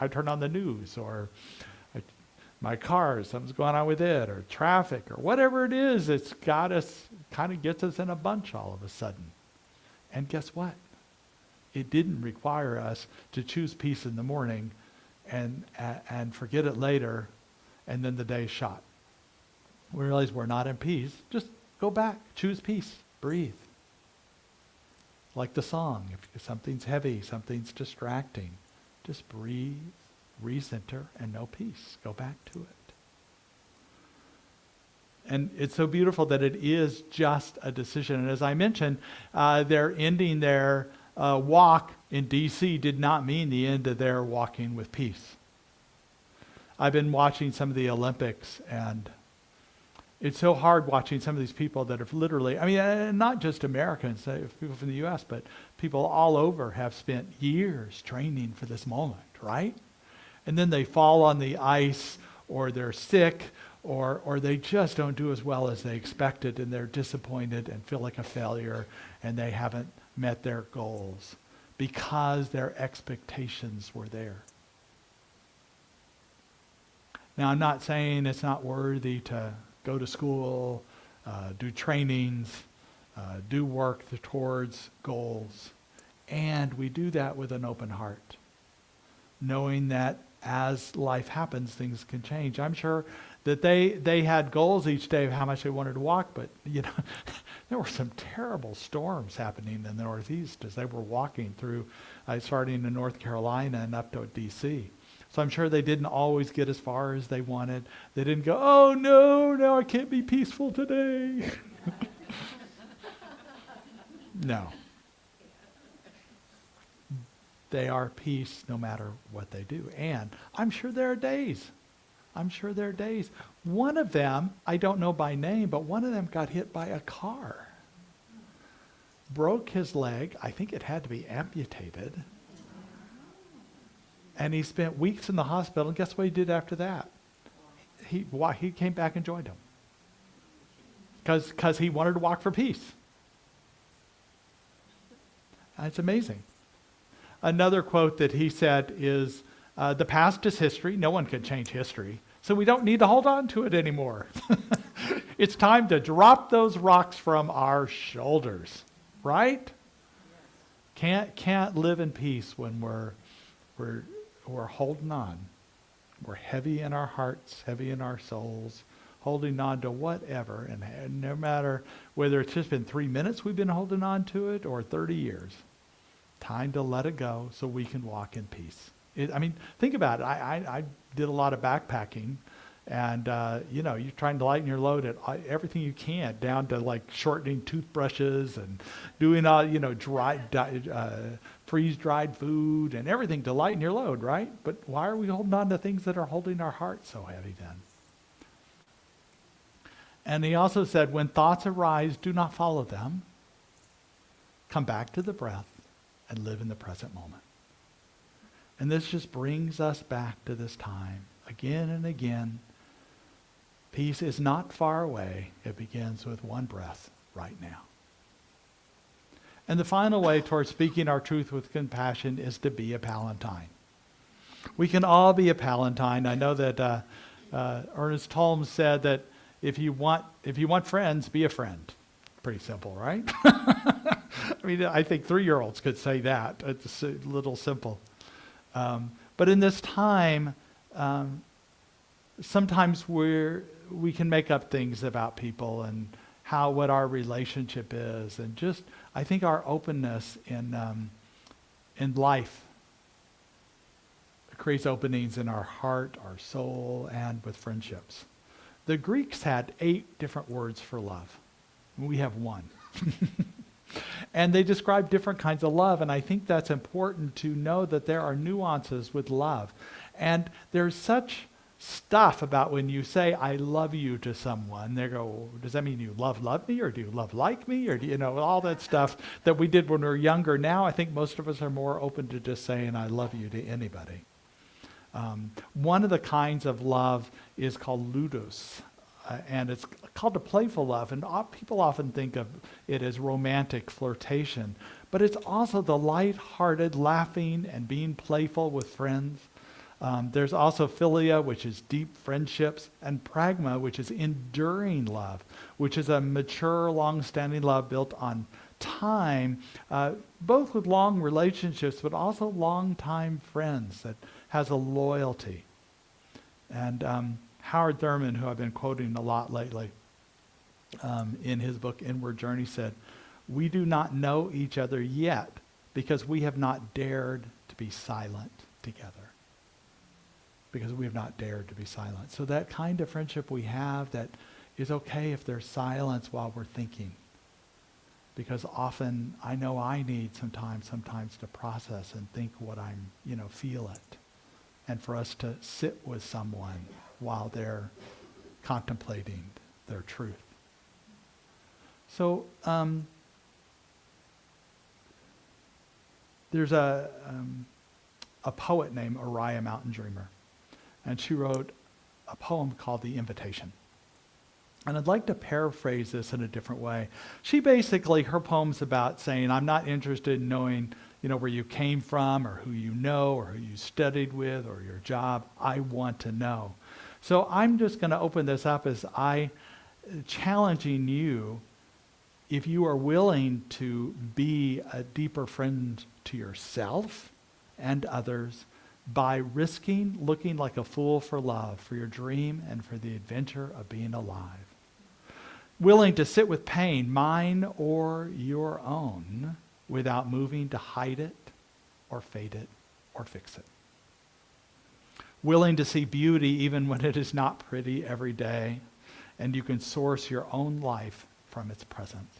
I turn on the news, or my car, something's going on with it, or traffic, or whatever it is, it's got us, kind of gets us in a bunch all of a sudden. And guess what? It didn't require us to choose peace in the morning and forget it later, and then the day's shot. We realize we're not in peace. Just go back, choose peace, breathe. Like the song, if something's heavy, something's distracting, just breathe, recenter, and know peace. Go back to it. And it's so beautiful that it is just a decision. And as I mentioned, their ending their walk in D.C. did not mean the end of their walking with peace. I've been watching some of the Olympics, and it's so hard watching some of these people that have literally, not just Americans, people from the U.S., but people all over have spent years training for this moment, right? And then they fall on the ice, or they're sick, or they just don't do as well as they expected, and they're disappointed and feel like a failure, and they haven't met their goals because their expectations were there. Now, I'm not saying it's not worthy to go to school, do trainings, do work towards goals. And we do that with an open heart, knowing that as life happens, things can change. I'm sure that they had goals each day of how much they wanted to walk, but there were some terrible storms happening in the Northeast as they were walking through, starting in North Carolina and up to D.C. So I'm sure they didn't always get as far as they wanted. They didn't go, oh no, I can't be peaceful today. No. They are peace no matter what they do. And I'm sure there are days. One of them, I don't know by name, but one of them got hit by a car. Broke his leg. I think it had to be amputated. And he spent weeks in the hospital, and guess what he did after that? He came back and joined him. Because he wanted to walk for peace. And it's amazing. Another quote that he said is, the past is history. No one can change history. So we don't need to hold on to it anymore. It's time to drop those rocks from our shoulders. Right? Can't live in peace when we're holding on. We're heavy in our hearts, heavy in our souls, holding on to whatever. And no matter whether it's just been 3 minutes we've been holding on to it or 30 years, time to let it go so we can walk in peace. Think about it. I did a lot of backpacking, And, you're trying to lighten your load at everything you can, down to like shortening toothbrushes and doing all, freeze-dried food and everything to lighten your load, right? But why are we holding on to things that are holding our hearts so heavy then? And he also said, when thoughts arise, do not follow them. Come back to the breath and live in the present moment. And this just brings us back to this time again and again. Peace is not far away. It begins with one breath right now. And the final way towards speaking our truth with compassion is to be a Palatine. We can all be a Palatine. I know that Ernest Holmes said that if you want friends, be a friend. Pretty simple, right? I mean, I think 3-year-olds could say that. It's a little simple. But in this time, sometimes we can make up things about people and what our relationship is, and just I think our openness in life creates openings in our heart, our soul, and with friendships. The Greeks had 8 different words for love. We have 1. And they describe different kinds of love, and I think that's important to know that there are nuances with love. And there's such stuff about when you say, I love you to someone, they go, does that mean you love me, or do you love like me, or do you know, all that stuff that we did when we were younger. Now I think most of us are more open to just saying, I love you to anybody. One of the kinds of love is called ludus. And it's called a playful love, and people often think of it as romantic flirtation, but it's also the light-hearted laughing and being playful with friends. There's also philia, which is deep friendships, and pragma, which is enduring love, which is a mature, long-standing love built on time, both with long relationships, but also long-time friends that has a loyalty. And Howard Thurman, who I've been quoting a lot lately, in his book Inward Journey, said, we do not know each other yet because we have not dared to be silent together. Because we have not dared to be silent. So that kind of friendship we have, that is okay if there's silence while we're thinking. Because often I know I need sometimes to process and think what I'm, feel it. And for us to sit with someone while they're contemplating their truth. So there's a poet named Oriah Mountain Dreamer, and she wrote a poem called The Invitation. And I'd like to paraphrase this in a different way. She basically, her poem's about saying, I'm not interested in knowing where you came from, or who you know, or who you studied with, or your job. I want to know. So I'm just going to open this up as challenging you, if you are willing to be a deeper friend to yourself and others, by risking looking like a fool for love, for your dream and for the adventure of being alive. Willing to sit with pain, mine or your own, without moving to hide it or fade it or fix it. Willing to see beauty even when it is not pretty every day, and you can source your own life from its presence.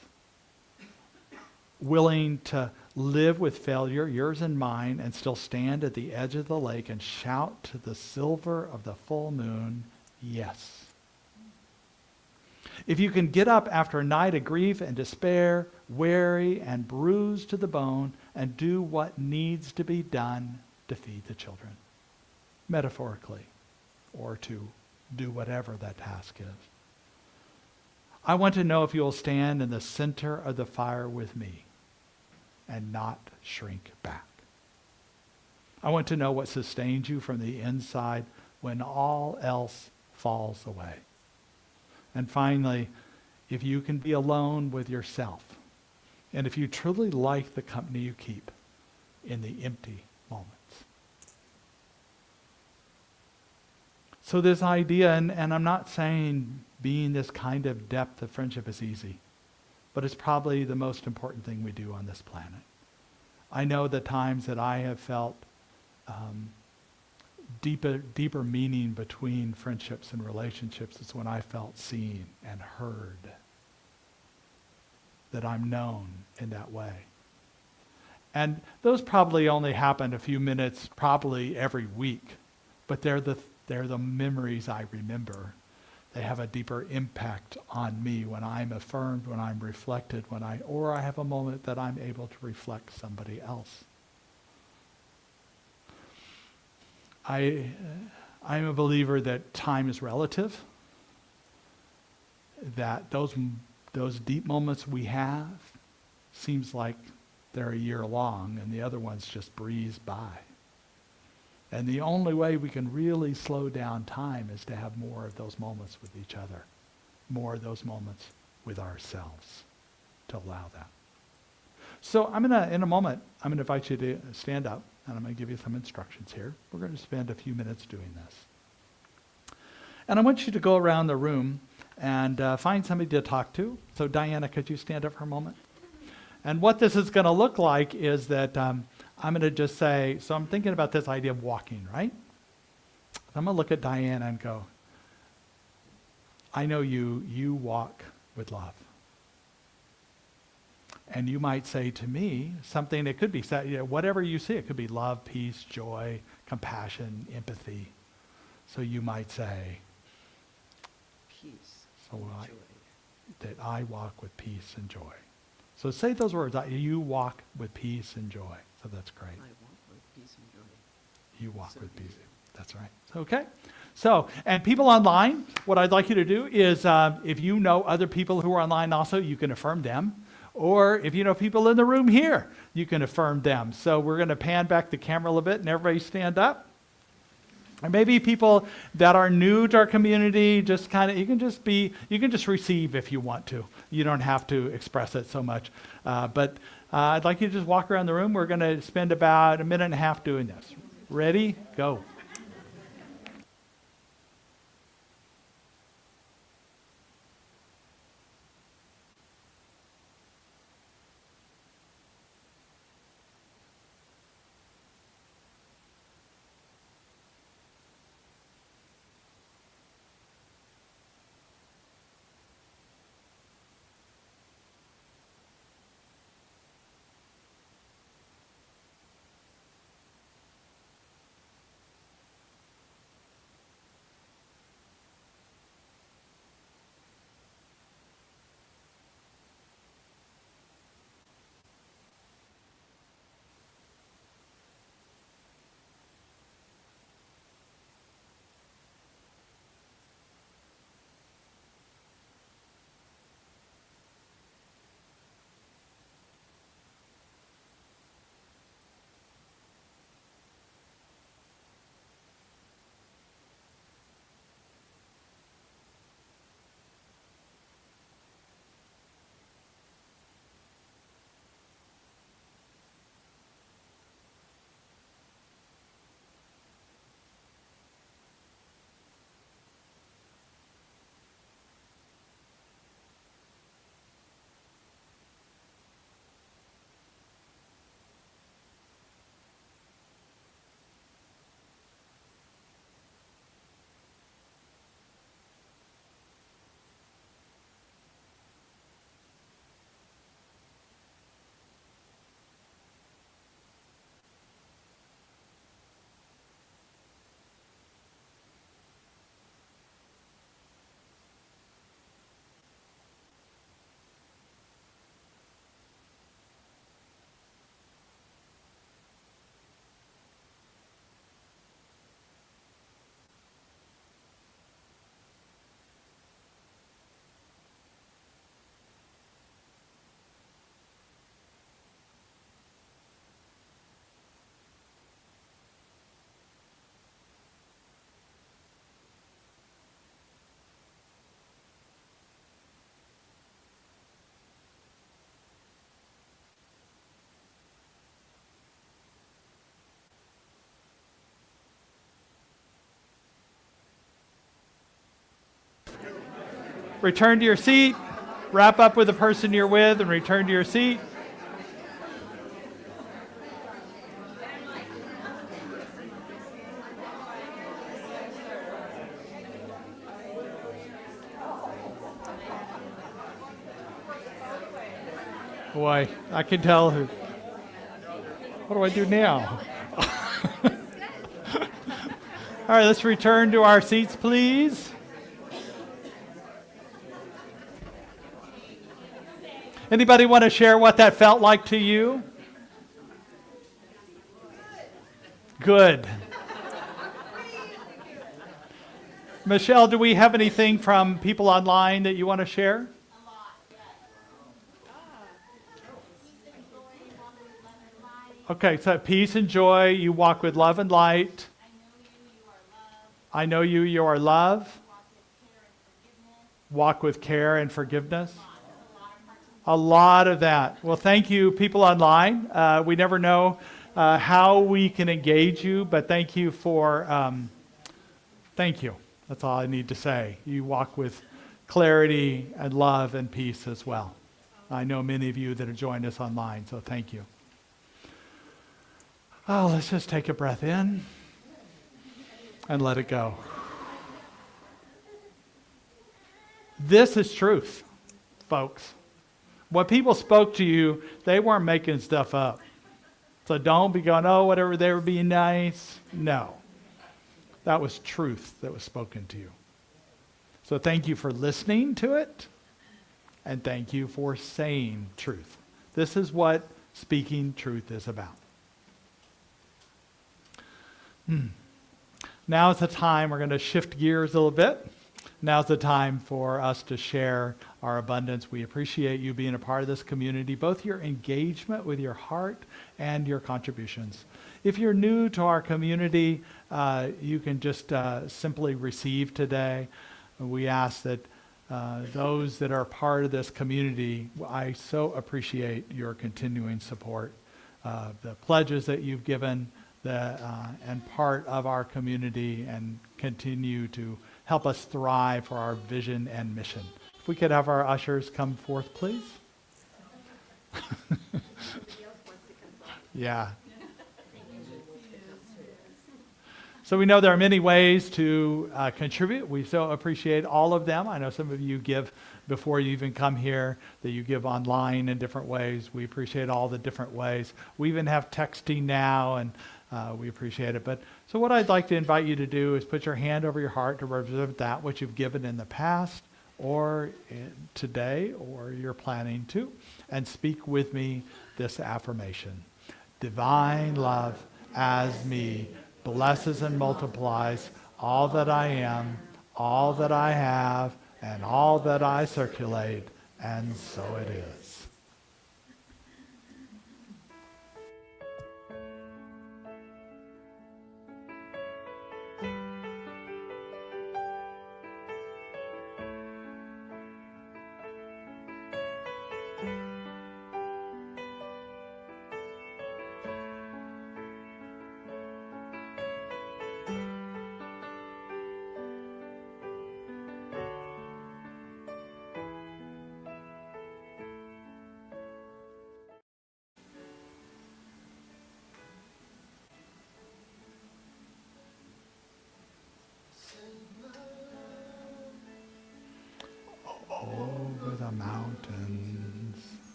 Willing to live with failure, yours and mine, and still stand at the edge of the lake and shout to the silver of the full moon, yes. If you can get up after a night of grief and despair, weary and bruised to the bone, and do what needs to be done to feed the children, metaphorically, or to do whatever that task is. I want to know if you will stand in the center of the fire with me and not shrink back. I want to know what sustains you from the inside when all else falls away. And finally, if you can be alone with yourself, and if you truly like the company you keep in the empty moments. So this idea, and I'm not saying being this kind of depth of friendship is easy, but it's probably the most important thing we do on this planet. I know the times that I have felt deeper meaning between friendships and relationships is when I felt seen and heard, that I'm known in that way. And those probably only happen a few minutes, probably every week, but they're the memories I remember. They have a deeper impact on me when I'm affirmed, when I'm reflected, or I have a moment that I'm able to reflect somebody else. I'm a believer that time is relative, that those deep moments we have seems like they're a year long and the other ones just breeze by. And the only way we can really slow down time is to have more of those moments with each other, more of those moments with ourselves, to allow that. So in a moment, I'm going to invite you to stand up, and I'm going to give you some instructions here. We're going to spend a few minutes doing this. And I want you to go around the room and find somebody to talk to. So Diana, could you stand up for a moment? And what this is going to look like is that I'm going to just say, so I'm thinking about this idea of walking, right? I'm going to look at Diana and go, I know you walk with love. And you might say to me something, it could be, whatever you see, it could be love, peace, joy, compassion, empathy. So you might say, Peace. so and joy. that I walk with peace and joy. So say those words, you walk with peace and joy. So that's great. I walk with peace and joy. You walk So with peace. easy. That's right. Okay. So, and people online, what I'd like you to do is, if you know other people who are online also, you can affirm them. Or if you know people in the room here, you can affirm them. So we're going to pan back the camera a little bit and everybody stand up. And maybe people that are new to our community, just kind of, you can just receive if you want to. You don't have to express it so much. But I'd like you to just walk around the room. We're going to spend about a minute and a half doing this. Ready? Go. Return to your seat. Wrap up with the person you're with and return to your seat. Boy, I can tell who. What do I do now? All right, let's return to our seats, please. Anybody want to share what that felt like to you? Good. Michelle, do we have anything from people online that you want to share? Okay, so peace and joy, you walk with love and light. I know you are love. Walk with care and forgiveness. A lot of that. Well, thank you, people online. We never know how we can engage you, but thank you for, thank you. That's all I need to say. You walk with clarity and love and peace as well. I know many of you that have joined us online, so thank you. Oh, let's just take a breath in and let it go. This is truth, folks. What people spoke to you, they weren't making stuff up. So don't be going, oh, whatever, they were being nice. No. That was truth that was spoken to you. So thank you for listening to it, and thank you for saying truth. This is what speaking truth is about. Now is the time, we're going to shift gears a little bit. Now's the time for us to share our abundance. We appreciate you being a part of this community, both your engagement with your heart and your contributions. If you're new to our community, you can just simply receive today. We ask that those that are part of this community, I so appreciate your continuing support. The pledges that you've given, and part of our community, and continue to help us thrive for our vision and mission. If we could have our ushers come forth, please. Yeah. So we know there are many ways to contribute. We so appreciate all of them. I know some of you give before you even come here, that you give online in different ways. We appreciate all the different ways. We even have texting now, and we appreciate it. But so what I'd like to invite you to do is put your hand over your heart to represent that which you've given in the past, or today, or you're planning to, and speak with me this affirmation. Divine love as me blesses and multiplies all that I am, all that I have, and all that I circulate, and so it is.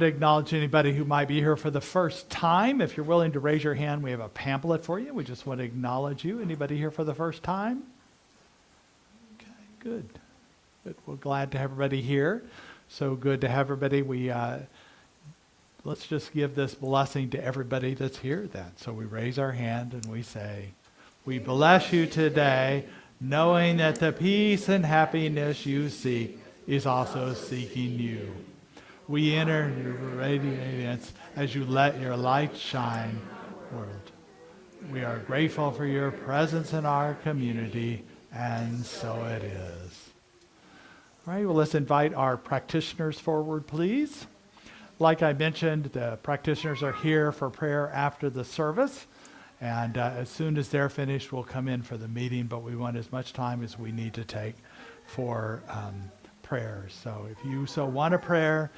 want to acknowledge anybody who might be here for the first time. If you're willing to raise your hand, we have a pamphlet for you. We just want to acknowledge you. Anybody here for the first time? Okay, good. Good. We're glad to have everybody here. So good to have everybody. Let's just give this blessing to everybody that's here then. So we raise our hand and we say, we bless you today, knowing that the peace and happiness you seek is also seeking you. We enter your radiance as you let your light shine, world. We are grateful for your presence in our community, and so it is. All right, well, let's invite our practitioners forward, please. Like I mentioned, the practitioners are here for prayer after the service. And as soon as they're finished, we'll come in for the meeting. But we want as much time as we need to take for prayers. So if you so want a prayer,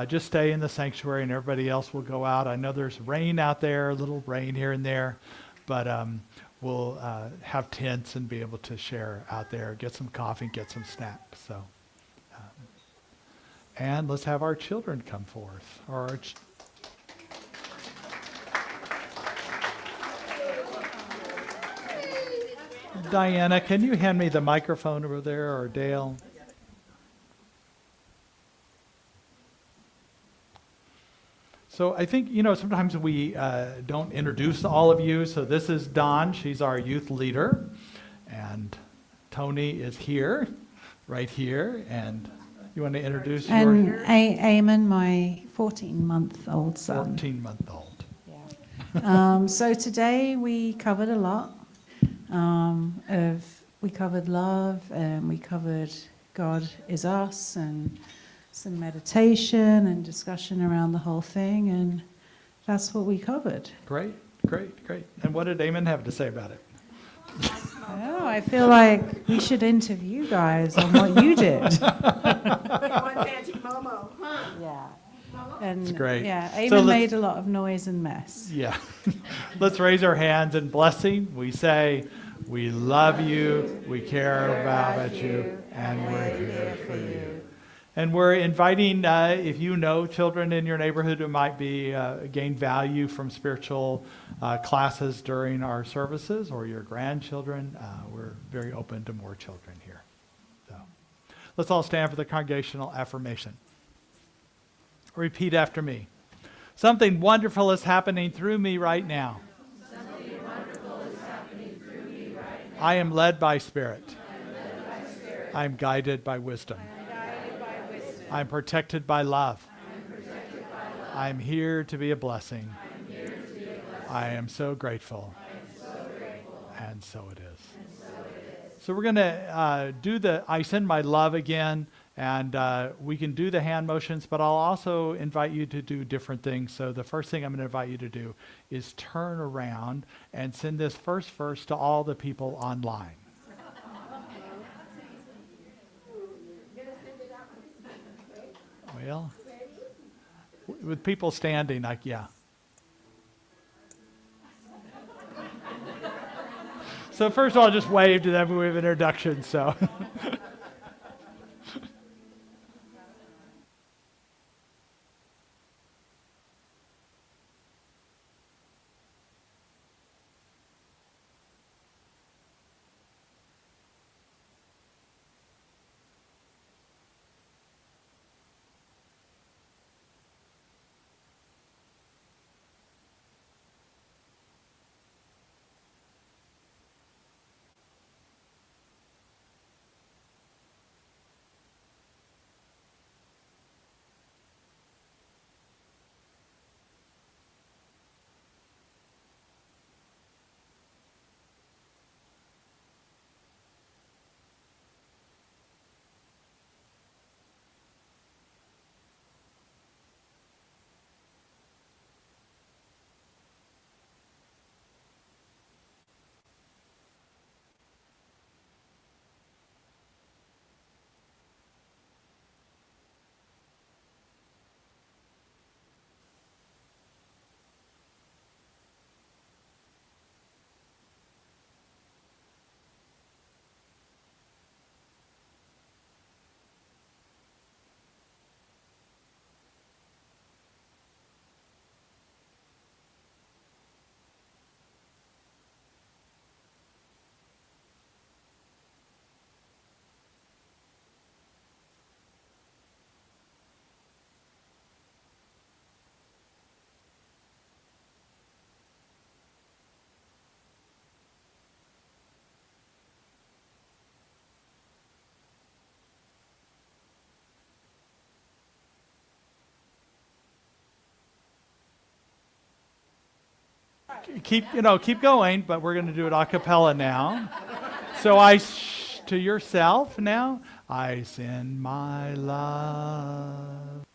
just stay in the sanctuary and everybody else will go out. I know there's rain out there, a little rain here and there. But we'll have tents and be able to share out there, get some coffee, get some snacks. So. And let's have our children come forth. Diana, can you hand me the microphone over there, or Dale? So I think, sometimes we don't introduce all of you. So this is Dawn. She's our youth leader. And Tony is here, right here. And you want to introduce and Eamon, my 14-month-old son. 14-month-old. Yeah. So today we covered a lot. We covered love, and we covered God is us, and some meditation and discussion around the whole thing, and that's what we covered. Great. And what did Eamon have to say about it? Oh, I feel like we should interview you guys on what you did. One fancy Momo, huh? Yeah. And That's great. Yeah, So Eamon made a lot of noise and mess. Yeah. Let's raise our hands in blessing. We say, we love you, we care about you, and we're here for you. And we're inviting, if you know children in your neighborhood who might be gain value from spiritual classes during our services, or your grandchildren, we're very open to more children here. So let's all stand for the congregational affirmation. Repeat after me. Something wonderful is happening through me right now. I am led by Spirit. I am guided by wisdom. I am protected by love. I am here to be a blessing. I am so grateful. And so it is. So we're going to do the I send my love again. And we can do the hand motions, but I'll also invite you to do different things. So the first thing I'm going to invite you to do is turn around and send this first verse to all the people online. Well, with people standing, yeah. So first of all, just wave to them. We have introduction, so. keep going, but we're going to do it a cappella now. So to yourself now, I send my love.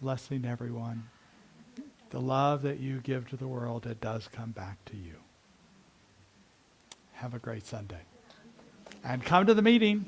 Blessing everyone. The love that you give to the world, it does come back to you. Have a great Sunday. And come to the meeting.